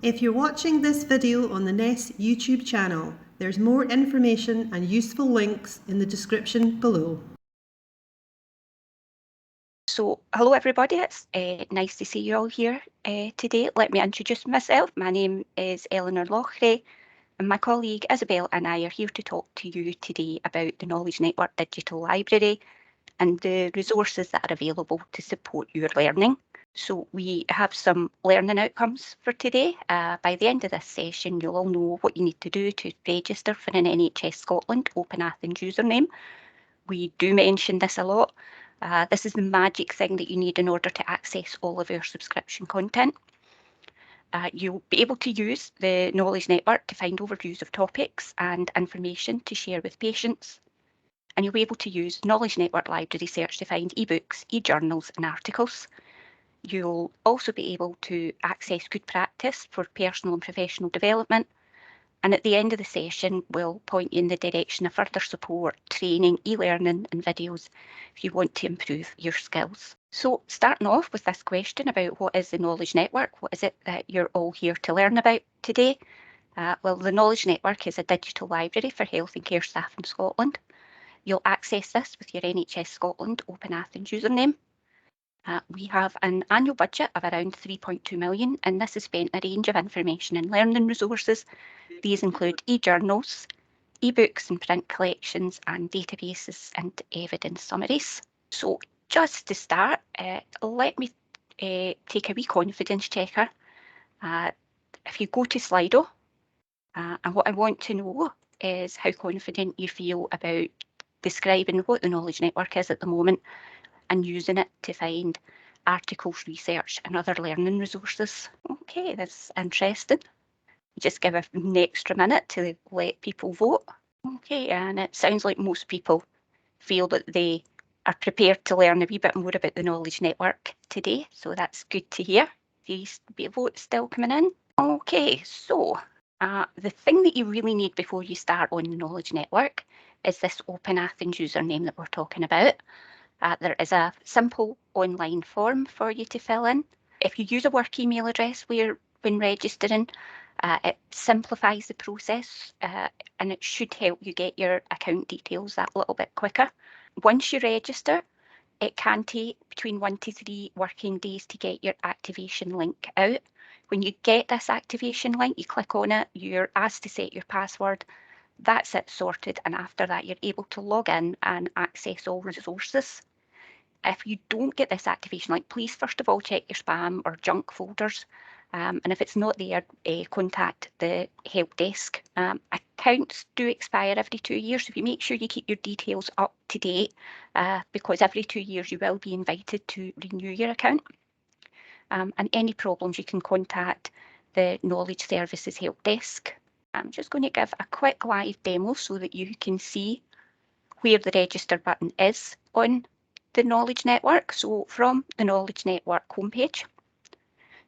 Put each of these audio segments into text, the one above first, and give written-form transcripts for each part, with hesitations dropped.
If you're watching this video on the NES YouTube channel, there's more information and useful links in the description below. So, hello everybody, it's nice to see you all here today. Let me introduce myself. My name is Eleanor Lochrie, and my colleague Isabel and I are here to talk to you today about the Knowledge Network Digital Library and the resources that are available to support your learning. So we have some learning outcomes for today. By the end of this session, you'll all know what you need to do to register for an NHS Scotland Open Athens username. We do mention this a lot. This is the magic thing that you need in order to access all of our subscription content. You'll be able to use the Knowledge Network to find overviews of topics and information to share with patients. And you'll be able to use Knowledge Network Library Search to find ebooks, e-journals and articles. You'll also be able to access good practice for personal and professional development. And at the end of the session, we'll point you in the direction of further support, training, e-learning and videos if you want to improve your skills. So starting off with this question about what is the Knowledge Network? What is it that you're all here to learn about today? Well, the Knowledge Network is a digital library for health and care staff in Scotland. You'll access this with your NHS Scotland Open Athens username. We have an annual budget of around 3.2 million, and this is spent on a range of information and learning resources. These include e-journals, ebooks and print collections, and databases and evidence summaries. So just to start, let me take a wee confidence checker. If you go to Slido, and what I want to know is how confident you feel about describing what the Knowledge Network is at the moment and using it to find articles, research and other learning resources. Okay, that's interesting. Just give an extra minute to let people vote. Okay, and it sounds like most people feel that they are prepared to learn a wee bit more about the Knowledge Network today, so that's good to hear. These votes still coming in. Okay, so the thing that you really need before you start on the Knowledge Network is this Open Athens username that we're talking about. There is a simple online form for you to fill in. If you use a work email address when registering, it simplifies the process and it should help you get your account details that little bit quicker. Once you register, it can take between 1 to 3 working days to get your activation link out. When you get this activation link, you click on it, you're asked to set your password. That's it sorted, and after that you're able to log in and access all resources. If you don't get this activation link, please first of all check your spam or junk folders, and if it's not there, contact the help desk. Accounts do expire every 2 years, so if you make sure you keep your details up to date, because every 2 years you will be invited to renew your account. And any problems you can contact the Knowledge Services help desk. I'm just going to give a quick live demo so that you can see where the register button is on the Knowledge Network. So from the Knowledge Network homepage,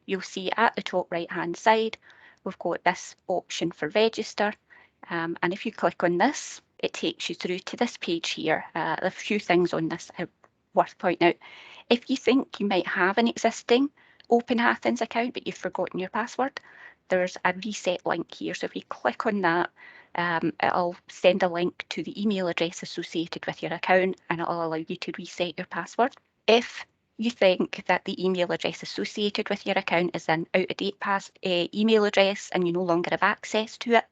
you'll see at the top right hand side, we've got this option for register. And if you click on this, it takes you through to this page here. A few things on this are worth pointing out. If you think you might have an existing Open Athens account, but you've forgotten your password, there's a reset link here. So if you click on that, it'll send a link to the email address associated with your account and it'll allow you to reset your password. If you think that the email address associated with your account is an out-of-date email address and you no longer have access to it,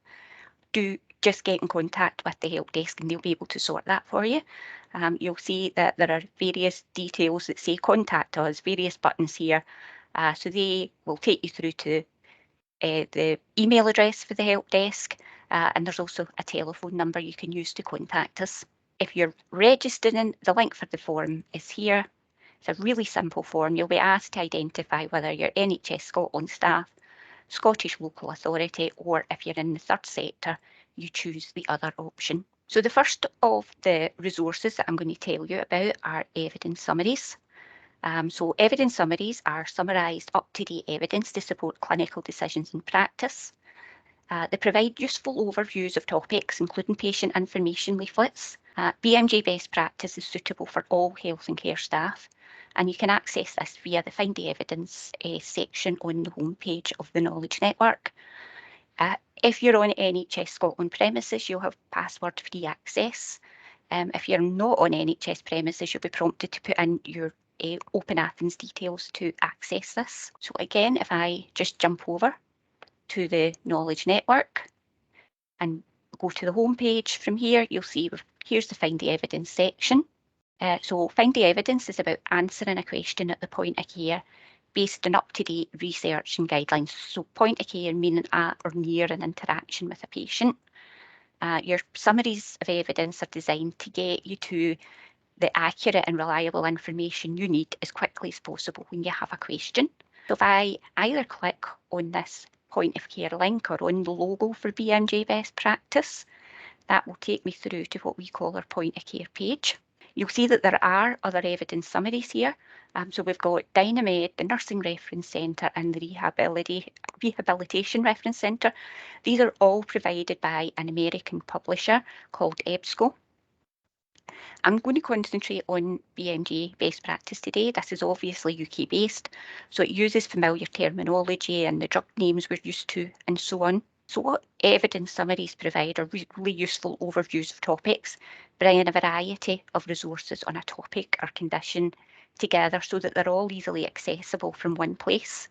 do just get in contact with the help desk and they'll be able to sort that for you. You'll see that there are various details that say contact us, various buttons here. So they will take you through to the email address for the help desk, and there's also a telephone number you can use to contact us. If you're registering, the link for the form is here. It's a really simple form. You'll be asked to identify whether you're NHS Scotland staff, Scottish Local Authority, or if you're in the third sector, you choose the other option. So the first of the resources that I'm going to tell you about are evidence summaries. So evidence summaries are summarised up-to-date evidence to support clinical decisions in practice. They provide useful overviews of topics, including patient information leaflets. BMJ best practice is suitable for all health and care staff, And you can access this via the Find the Evidence section on the homepage of the Knowledge Network. If you're on NHS Scotland premises, you'll have password-free access. If you're not on NHS premises, you'll be prompted to put in your Open Athens details to access this. So again, if I just jump over to the Knowledge Network and go to the homepage from here, you'll see here's the Find the Evidence section. So Find the Evidence is about answering a question at the point of care based on up-to-date research and guidelines. So point of care meaning at or near an interaction with a patient. Your summaries of evidence are designed to get you to the accurate and reliable information you need as quickly as possible when you have a question. So if I either click on this point of care link or on the logo for BMJ Best Practice, that will take me through to what we call our point of care page. You'll see that there are other evidence summaries here. So we've got Dynamed, the Nursing Reference Centre and the Rehabilitation Reference Centre. These are all provided by an American publisher called EBSCO. I'm going to concentrate on BMJ Best Practice today. This is obviously UK based, so it uses familiar terminology and the drug names we're used to and so on. So what evidence summaries provide are really useful overviews of topics, bringing a variety of resources on a topic or condition together so that they're all easily accessible from one place.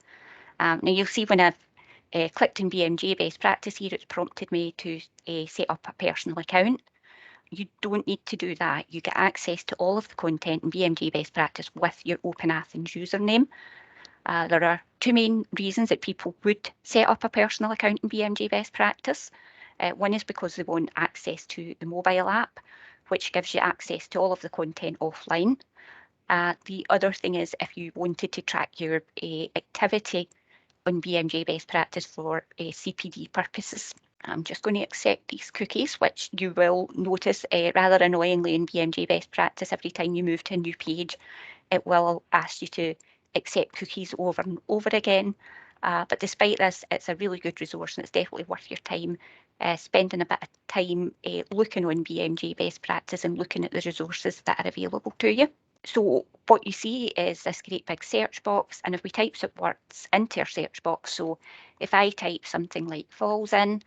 Now you'll see when I've clicked on BMJ Best Practice here, it's prompted me to set up a personal account. You don't need to do that. You get access to all of the content in BMJ Best Practice with your Open Athens username. There are two main reasons that people would set up a personal account in BMJ Best Practice. One is because they want access to the mobile app, which gives you access to all of the content offline. The other thing is if you wanted to track your activity on BMJ Best Practice for CPD purposes. I'm just going to accept these cookies, which you will notice rather annoyingly in BMJ Best Practice, every time you move to a new page, it will ask you to accept cookies over and over again. But despite this, it's a really good resource and it's definitely worth your time spending a bit of time looking on BMJ Best Practice and looking at the resources that are available to you. So what you see is this great big search box, and if we type some words into our search box, so if I type something like falls in,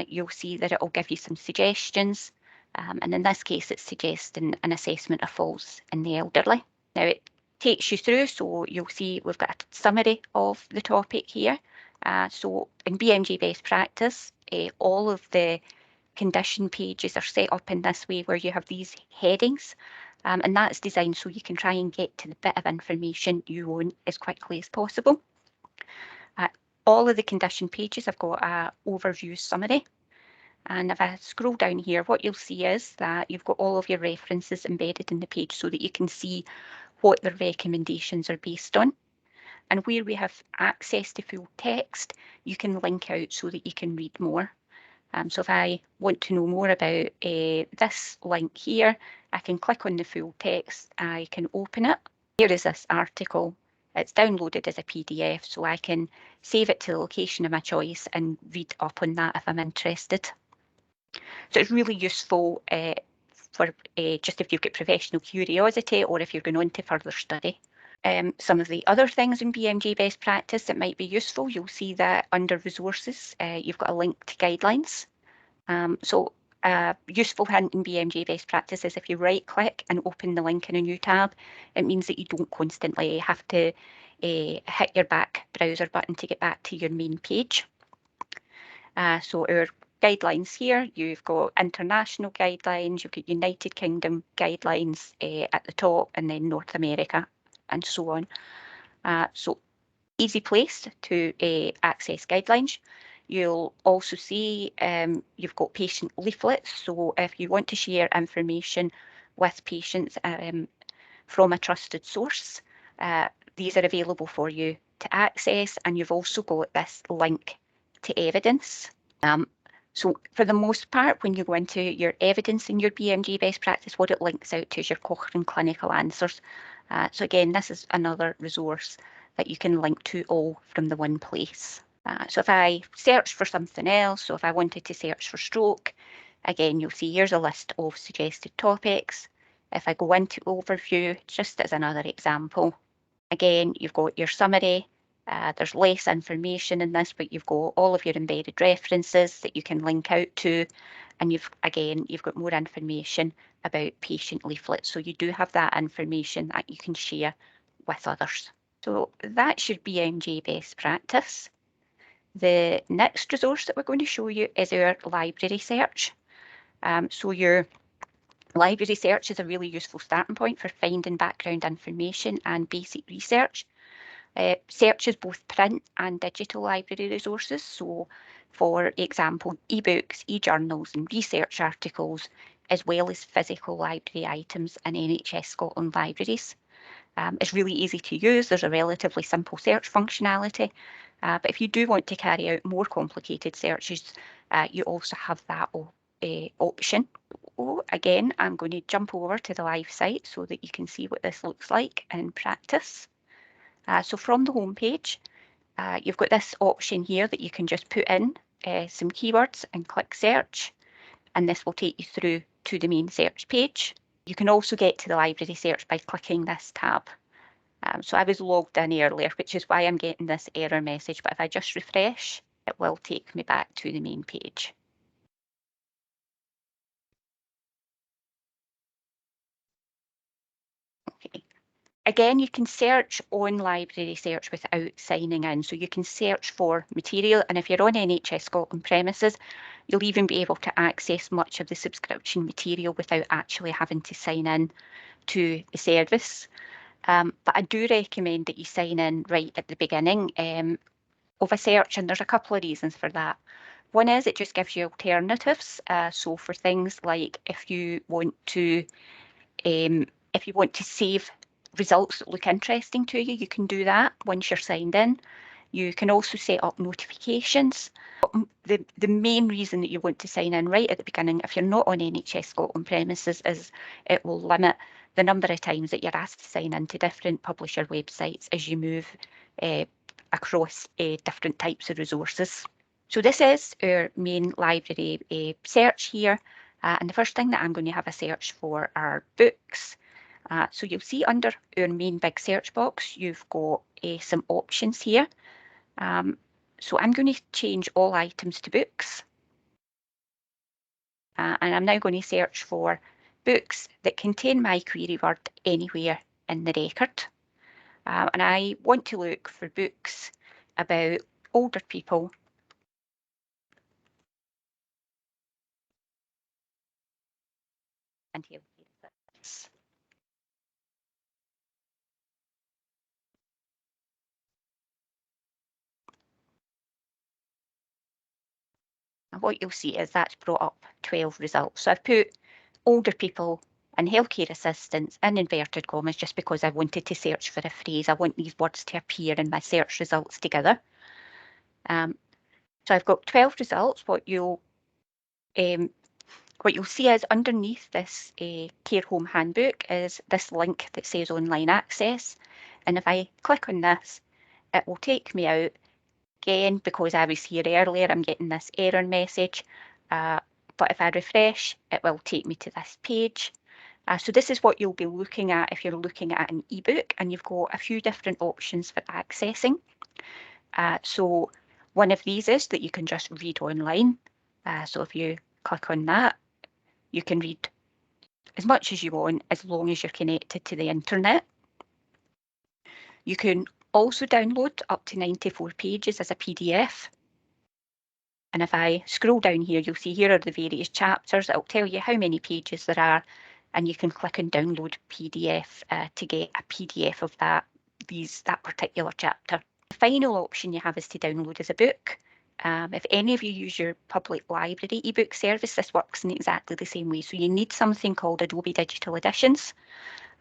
you'll see that it will give you some suggestions. And in this case, it's suggesting an assessment of falls in the elderly. Now it takes you through, so you'll see we've got a summary of the topic here. So in BMJ Best Practice, all of the condition pages are set up in this way where you have these headings. And that's designed so you can try and get to the bit of information you want as quickly as possible. All of the condition pages have got an overview summary. And if I scroll down here, what you'll see is that you've got all of your references embedded in the page so that you can see what the recommendations are based on. And where we have access to full text, you can link out so that you can read more. So if I want to know more about this link here, I can click on the full text, I can open it. Here is this article. It's downloaded as a PDF, so I can save it to the location of my choice and read up on that if I'm interested. So it's really useful for just if you've got professional curiosity or if you're going on to further study. Some of the other things in BMJ Best Practice that might be useful, you'll see that under resources, you've got a link to guidelines. So a useful hint in BMJ Best Practice is if you right click and open the link in a new tab, it means that you don't constantly have to hit your back browser button to get back to your main page. So our guidelines here, you've got international guidelines, you've got United Kingdom guidelines at the top, and then North America and so on. So easy place to access guidelines. You'll also see you've got patient leaflets. So if you want to share information with patients from a trusted source, these are available for you to access. And you've also got this link to evidence. So for the most part, when you go into your evidence in your BMJ Best Practice, what it links out to is your Cochrane clinical answers. So again, this is another resource that you can link to all from the one place. So if I search for something else, so if I wanted to search for stroke, again, you'll see here's a list of suggested topics. If I go into overview, just as another example, again, you've got your summary. There's less information in this, but you've got all of your embedded references that you can link out to. And you've got more information about patient leaflets. So you do have that information that you can share with others. So that's your BMJ best practice. The next resource that we're going to show you is our library search. So your library search is a really useful starting point for finding background information and basic research. Searches both print and digital library resources. So, for example, ebooks, e-journals and research articles, as well as physical library items in NHS Scotland libraries. It's really easy to use. There's a relatively simple search functionality. But if you do want to carry out more complicated searches, you also have that option. Again, I'm going to jump over to the live site so that you can see what this looks like in practice. So from the home page, you've got this option here that you can just put in some keywords and click search, and this will take you through to the main search page. You can also get to the library search by clicking this tab. So I was logged in earlier, which is why I'm getting this error message, but if I just refresh, it will take me back to the main page. Okay. Again, you can search on library search without signing in. So you can search for material, and if you're on NHS Scotland premises, you'll even be able to access much of the subscription material without actually having to sign in to the service. But I do recommend that you sign in right at the beginning of a search, and there's a couple of reasons for that. One is it just gives you alternatives. So for things like if you want to save results that look interesting to you, you can do that once you're signed in. You can also set up notifications. The main reason that you want to sign in right at the beginning, if you're not on NHS Scotland premises, is it will limit the number of times that you're asked to sign in to different publisher websites as you move across different types of resources. So this is our main library search here. And the first thing that I'm going to have a search for are books. So you'll see under our main big search box, you've got some options here. So I'm going to change all items to books. And I'm now going to search for books that contain my query word anywhere in the record. And I want to look for books about older people and healthcare assistants. And what you'll see is that's brought up 12 results. So I've put older people and healthcare assistants in inverted commas just because I wanted to search for a phrase. I want these words to appear in my search results together. So I've got 12 results. What you'll see is underneath this care home handbook is this link that says online access. And if I click on this, it will take me out. Again, because I was here earlier, I'm getting this error message. But if I refresh, it will take me to this page. So this is what you'll be looking at if you're looking at an ebook, and you've got a few different options for accessing. So one of these is that you can just read online. So if you click on that, you can read as much as you want as long as you're connected to the internet. You can also download up to 94 pages as a PDF. And if I scroll down here, you'll see here are the various chapters. It'll tell you how many pages there are, and you can click on download PDF to get a PDF of that particular chapter. The final option you have is to download as a book. If any of you use your public library ebook service, this works in exactly the same way. So you need something called Adobe Digital Editions.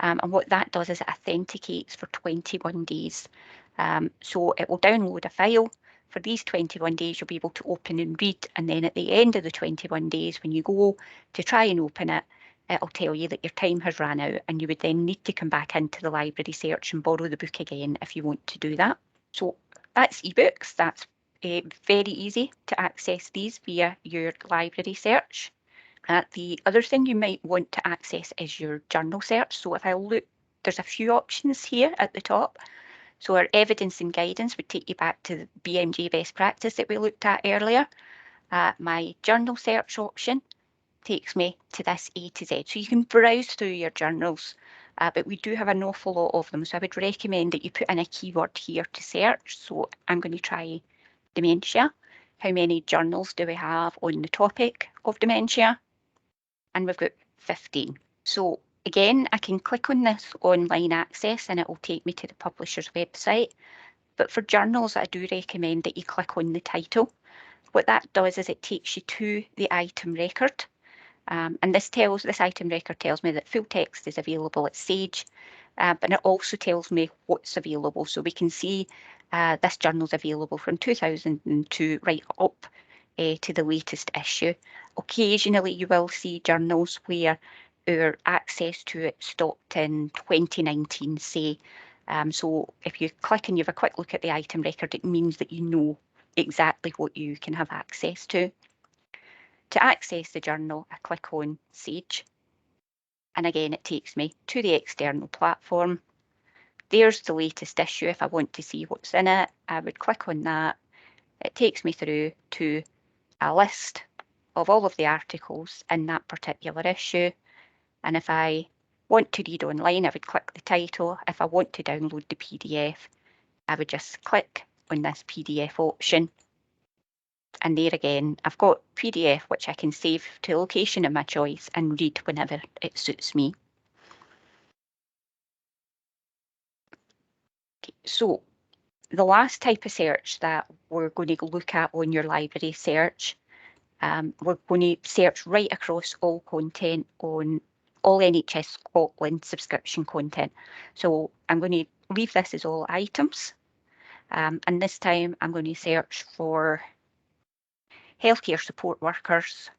And what that does is it authenticates for 21 days. So it will download a file. For these 21 days, you'll be able to open and read. And then at the end of the 21 days, when you go to try and open it, it'll tell you that your time has run out, and you would then need to come back into the library search and borrow the book again if you want to do that. So that's ebooks. That's very easy to access these via your library search. The other thing you might want to access is your journal search. So if I look, there's a few options here at the top. So our evidence and guidance would take you back to the BMJ best practice that we looked at earlier. My journal search option takes me to this A to Z. So you can browse through your journals, but we do have an awful lot of them. So I would recommend that you put in a keyword here to search. So I'm going to try dementia. How many journals do we have on the topic of dementia? And we've got 15. So again, I can click on this online access and it will take me to the publisher's website. But for journals, I do recommend that you click on the title. What that does is it takes you to the item record. And this item record tells me that full text is available at Sage, but it also tells me what's available. So we can see this journal is available from 2002 right up to the latest issue. Occasionally you will see journals where our access to it stopped in 2019, say. So if you click and you have a quick look at the item record, it means that you know exactly what you can have access to. To access the journal, I click on Sage, and again it takes me to the external platform. There's the latest issue. If I want to see what's in it, I would click on that. It takes me through to a list of all of the articles in that particular issue. And if I want to read online, I would click the title. If I want to download the PDF, I would just click on this PDF option. And there again, I've got PDF, which I can save to a location of my choice and read whenever it suits me. Okay, so the last type of search that we're going to look at on your library search, we're going to search right across all content on all NHS Scotland subscription content. So I'm going to leave this as all items. And this time I'm going to search for healthcare support workers.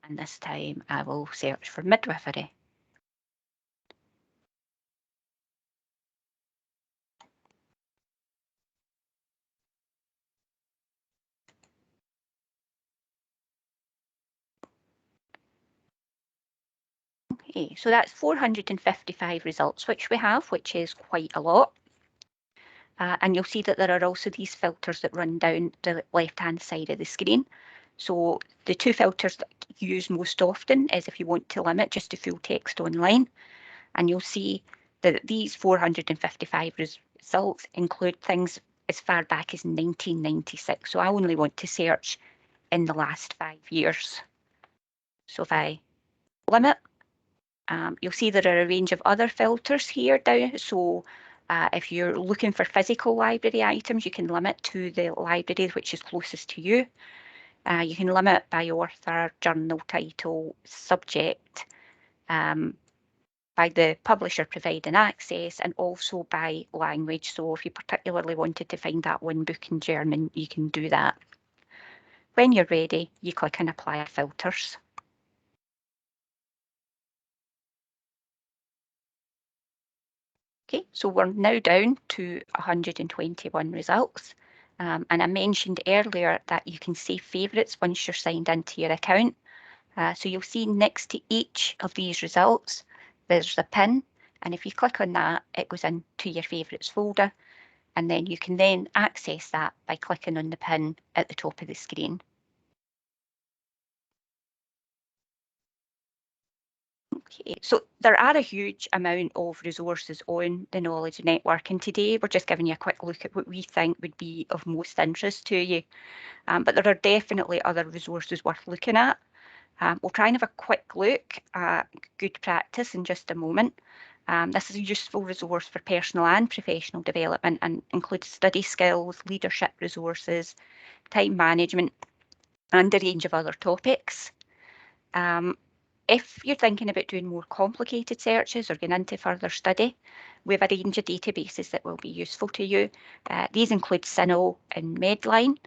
And this time I will search for midwifery. Okay, so that's 455 results, which we have, which is quite a lot. And you'll see that there are also these filters that run down the left-hand side of the screen. So the two filters that you use most often is if you want to limit just to full text online. And you'll see that these 455 results include things as far back as 1996. So I only want to search in the last 5 years. So if I limit, you'll see there are a range of other filters here down. So if you're looking for physical library items, you can limit to the library which is closest to you. You can limit by author, journal title, subject, by the publisher providing access, and also by language. So if you particularly wanted to find that one book in German, you can do that. When you're ready, you click on Apply Filters. Okay, so we're now down to 121 results. And I mentioned earlier that you can save favourites once you're signed into your account. So you'll see next to each of these results, there's a pin. And if you click on that, it goes into your favourites folder. And then you can then access that by clicking on the pin at the top of the screen. Okay, so there are a huge amount of resources on the Knowledge Network, and today we're just giving you a quick look at what we think would be of most interest to you. But there are definitely other resources worth looking at. We'll try and have a quick look at good practice in just a moment. This is a useful resource for personal and professional development and includes study skills, leadership resources, time management, and a range of other topics. If you're thinking about doing more complicated searches or going into further study, we have a range of databases that will be useful to you. These include CINAHL and Medline.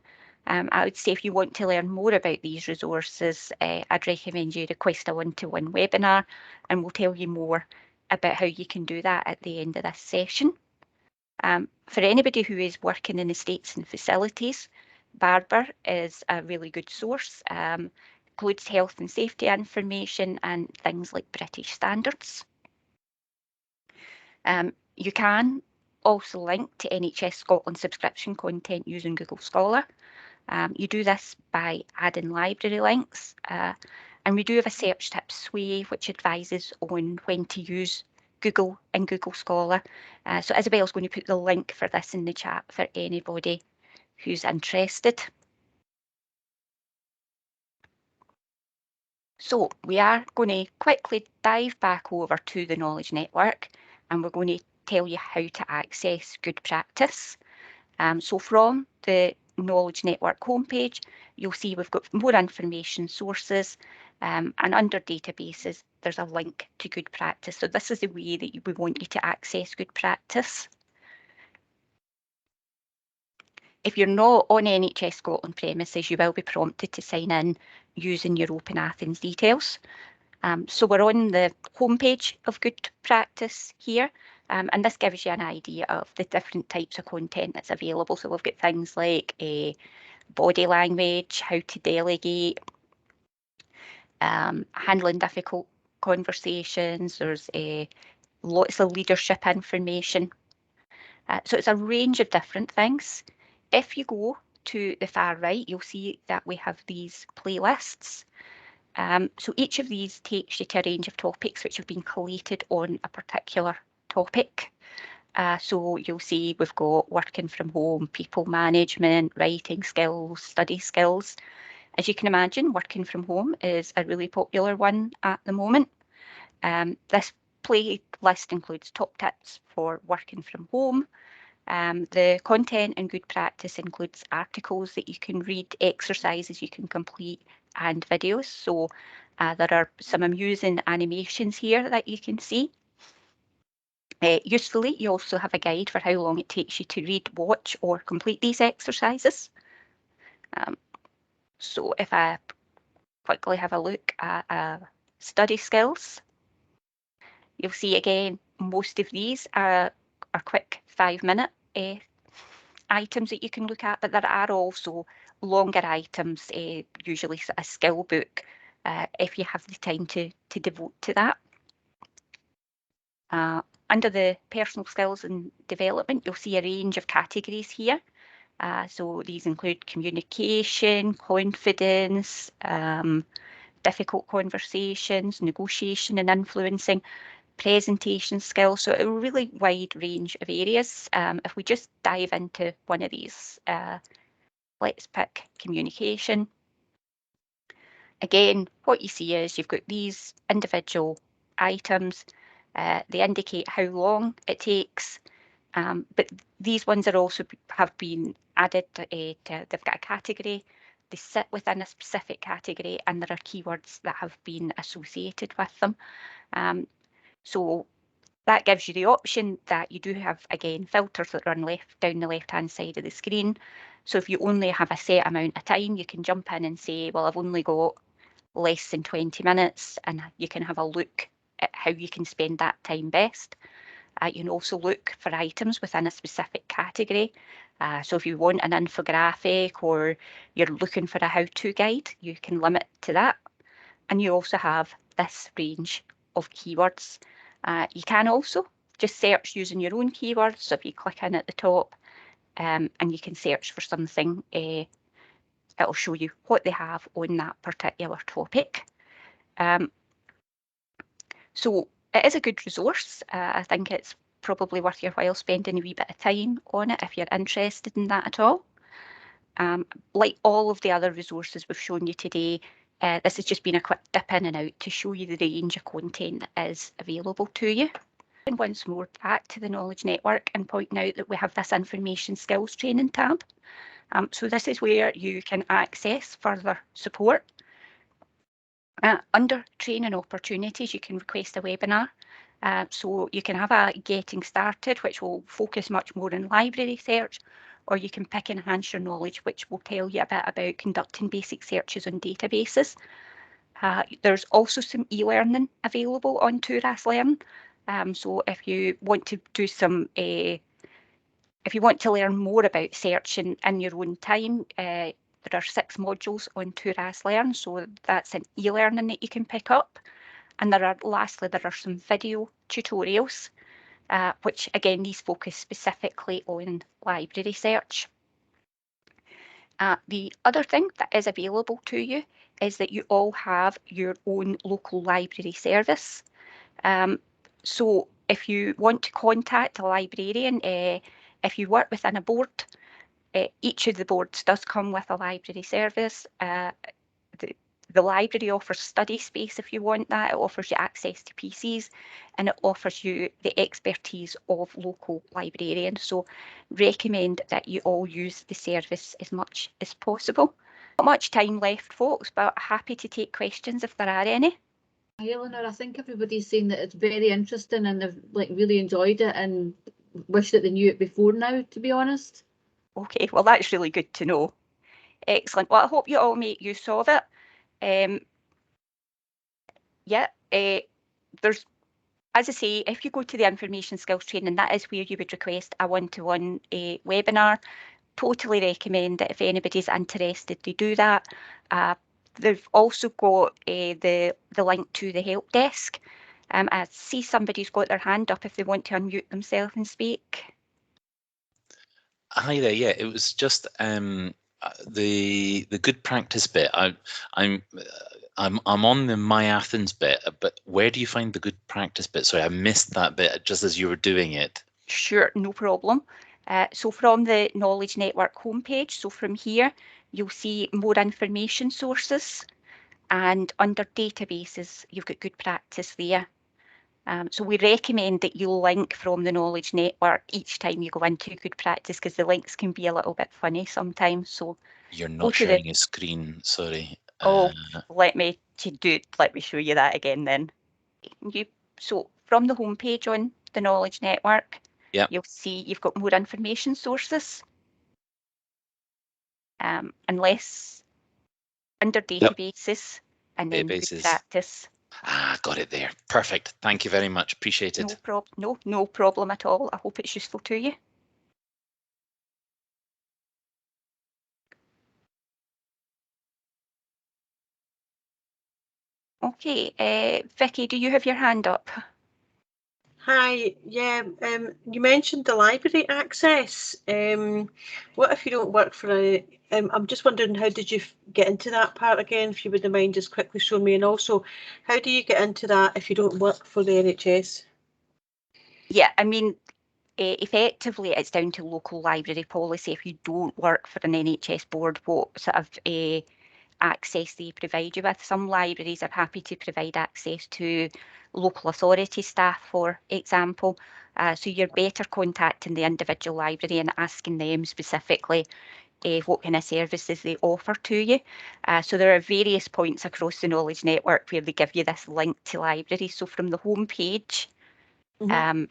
I would say if you want to learn more about these resources, I'd recommend you request a one-to-one webinar and we'll tell you more about how you can do that at the end of this session. For anybody who is working in estates and facilities, Barber is a really good source. Includes health and safety information and things like British standards. You can also link to NHS Scotland subscription content using Google Scholar. You do this by adding library links, and we do have a search tips sway which advises on when to use Google and Google Scholar. So Isabel's going to put the link for this in the chat for anybody who's interested. So we are going to quickly dive back over to the Knowledge Network, and we're going to tell you how to access good practice. So from the Knowledge Network homepage, you'll see we've got more information sources, and under databases, there's a link to good practice. So this is the way that we want you to access good practice. If you're not on NHS Scotland premises, you will be prompted to sign in using your Open Athens details. So we're on the homepage of good practice here, and this gives you an idea of the different types of content that's available. So we've got things like body language, how to delegate, handling difficult conversations. There's lots of leadership information. So it's a range of different things. If you go to the far right, you'll see that we have these playlists. So each of these takes you to a range of topics which have been collated on a particular topic. So you'll see we've got working from home, people management, writing skills, study skills. As you can imagine, working from home is a really popular one at the moment. This playlist includes top tips for working from home. The content and good practice includes articles that you can read, exercises you can complete, and videos. So there are some amusing animations here that you can see. Usefully, you also have a guide for how long it takes you to read, watch, or complete these exercises. So if I quickly have a look at study skills, you'll see again, most of these are quick 5-minute items that you can look at, but there are also longer items, usually a skill book, if you have the time to devote to that. Under the personal skills and development, you'll see a range of categories here. So these include communication, confidence, difficult conversations, negotiation and influencing, presentation skills. So a really wide range of areas. If we just dive into one of these, let's pick communication. Again, what you see is you've got these individual items. They indicate how long it takes, but these ones are also have been added to, they've got a category, they sit within a specific category, and there are keywords that have been associated with them. So that gives you the option that you do have, again, filters that run down the left-hand side of the screen. So if you only have a set amount of time, you can jump in and say, well, I've only got less than 20 minutes, and you can have a look at how you can spend that time best. You can also look for items within a specific category. So if you want an infographic or you're looking for a how-to guide, you can limit to that. And you also have this range of keywords. You can also just search using your own keywords. So if you click in at the top and you can search for something, it'll show you what they have on that particular topic. So it is a good resource. I think it's probably worth your while spending a wee bit of time on it if you're interested in that at all. Like all of the other resources we've shown you today, this has just been a quick dip in and out to show you the range of content that is available to you. And once more back to the Knowledge Network and pointing out that we have this Information Skills Training tab. So this is where you can access further support. Under training opportunities, you can request a webinar. So you can have a getting started, which will focus much more on library search, or you can pick Enhance Your Knowledge, which will tell you a bit about conducting basic searches on databases. There's also some e-learning available on Turas Learn. So if you want to do some, if you want to learn more about searching in your own time, there are 6 modules on TORAS Learn, so that's an e-learning that you can pick up. And lastly, there are some video tutorials, which again, these focus specifically on library search. The other thing that is available to you is that you all have your own local library service. So if you want to contact a librarian, if you work within a board, each of the boards does come with a library service. The library offers study space if you want that. It offers you access to PCs, and it offers you the expertise of local librarians. So recommend that you all use the service as much as possible. Not much time left, folks, but happy to take questions if there are any. Eleanor, I think everybody's saying that it's very interesting and they've really enjoyed it and wish that they knew it before now, to be honest. Okay, well, that's really good to know. Excellent. Well, I hope you all make use of it. There's, as I say, if you go to the information skills training, that is where you would request a one-to-one webinar. Totally recommend that if anybody's interested, they do that. They've also got the link to the help desk. I see somebody's got their hand up if they want to unmute themselves and speak. Hi there. Yeah, it was just the good practice bit. I'm on the My Athens bit, but where do you find the good practice bit? Sorry, I missed that bit just as you were doing it. Sure, no problem. So from the Knowledge Network homepage, so from here, you'll see more information sources, and under databases, you've got good practice there. So we recommend that you link from the Knowledge Network each time you go into good practice, because the links can be a little bit funny sometimes. So You're not sharing a screen, sorry. let me show you that again then. So from the homepage on the Knowledge Network, you'll see you've got more information sources. Unless under databases and then good practice. Got it there. Perfect. Thank you very much. Appreciate it. No problem at all. I hope it's useful to you. Okay, Vicky, do you have your hand up? Hi, yeah, you mentioned the library access. What if you don't work for a, I'm just wondering, how did you get into that part again, if you wouldn't mind just quickly showing me, and also, how do you get into that if you don't work for the NHS? Yeah, I mean, effectively, it's down to local library policy. If you don't work for an NHS board, what sort of access they provide you with. Some libraries are happy to provide access to local authority staff, for example. So you're better contacting the individual library and asking them specifically what kind of services they offer to you. So there are various points across the Knowledge Network where they give you this link to libraries. So from the home page,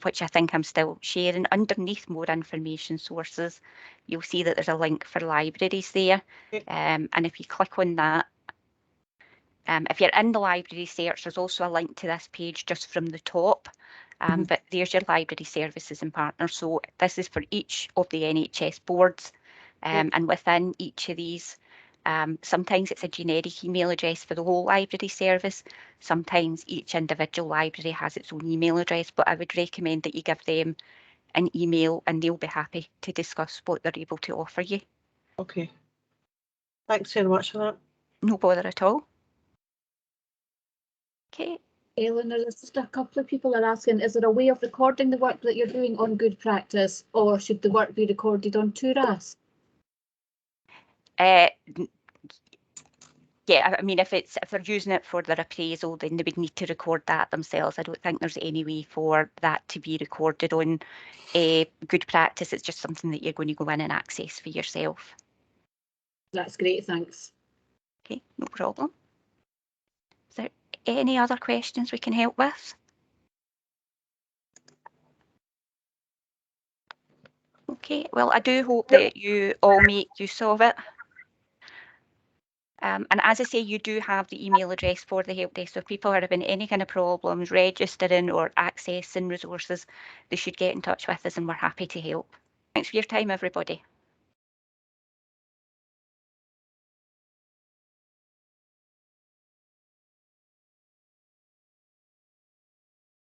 which I think I'm still sharing, underneath more information sources, you'll see that there's a link for libraries there. And if you click on that, if you're in the library search, there's also a link to this page just from the top. But there's your library services and partners. So this is for each of the NHS boards. And within each of these, sometimes it's a generic email address for the whole library service. Sometimes each individual library has its own email address, but I would recommend that you give them an email and they'll be happy to discuss what they're able to offer you. Okay. Thanks very much for that. No bother at all. Okay. Eleanor, there's just a couple of people are asking, is there a way of recording the work that you're doing on good practice, or should the work be recorded on TORAS? Yeah, I mean, if they're using it for their appraisal, then they would need to record that themselves. I don't think there's any way for that to be recorded on good practice. It's just something that you're going to go in and access for yourself. That's great, thanks. Okay, no problem. Is there any other questions we can help with? Okay, well, I do hope that you all make use of it. And as I say, you do have the email address for the help desk. So if people are having any kind of problems registering or accessing resources, they should get in touch with us and we're happy to help. Thanks for your time, everybody.